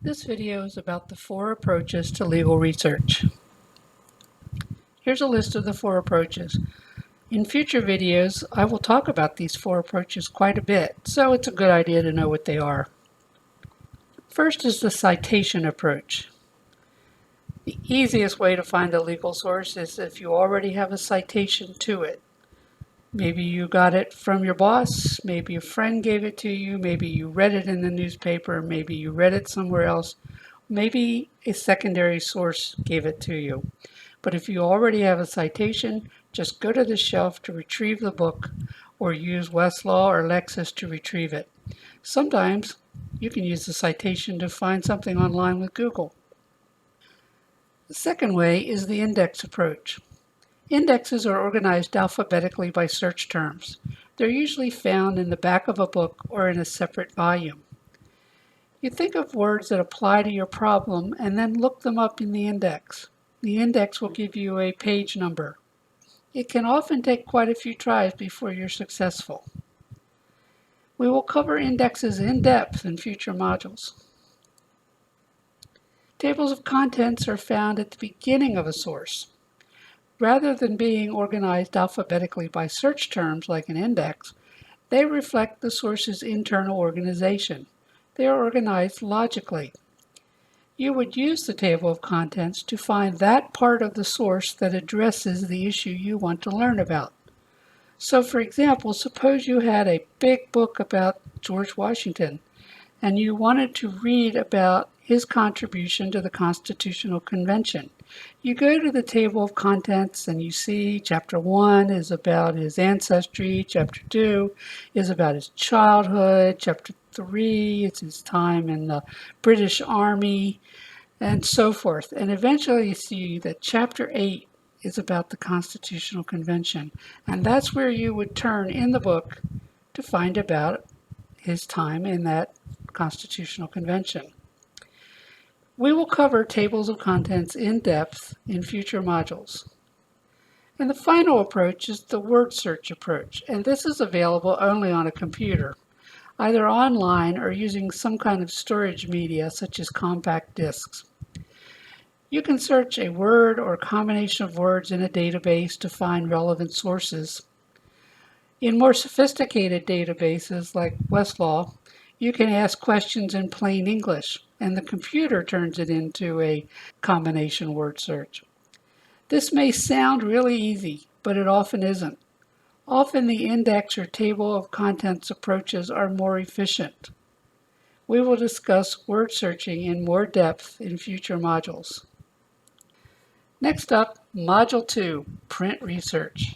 This video is about the 4 approaches to legal research. Here's a list of the 4 approaches. In future videos, I will talk about these 4 approaches quite a bit, so it's a good idea to know what they are. First is the citation approach. The easiest way to find a legal source is if you already have a citation to it. Maybe you got it from your boss, maybe a friend gave it to you, maybe you read it in the newspaper, maybe you read it somewhere else, maybe a secondary source gave it to you. But if you already have a citation, just go to the shelf to retrieve the book or use Westlaw or Lexis to retrieve it. Sometimes you can use the citation to find something online with Google. The second way is the index approach. Indexes are organized alphabetically by search terms. They're usually found in the back of a book or in a separate volume. You think of words that apply to your problem and then look them up in the index. The index will give you a page number. It can often take quite a few tries before you're successful. We will cover indexes in depth in future modules. Tables of contents are found at the beginning of a source. Rather than being organized alphabetically by search terms like an index, they reflect the source's internal organization. They are organized logically. You would use the table of contents to find that part of the source that addresses the issue you want to learn about. So for example, suppose you had a big book about George Washington and you wanted to read about his contribution to the Constitutional Convention. You go to the table of contents and you see Chapter 1 is about his ancestry, Chapter 2 is about his childhood, Chapter 3 is his time in the British Army, and so forth. And eventually you see that Chapter 8 is about the Constitutional Convention. And that's where you would turn in the book to find about his time in that Constitutional Convention. We will cover tables of contents in depth in future modules. And the final approach is the word search approach, and this is available only on a computer, either online or using some kind of storage media such as compact discs. You can search a word or a combination of words in a database to find relevant sources. In more sophisticated databases like Westlaw, you can ask questions in plain English, and the computer turns it into a combination word search. This may sound really easy, but it often isn't. Often the index or table of contents approaches are more efficient. We will discuss word searching in more depth in future modules. Next up, Module 2, Print Research.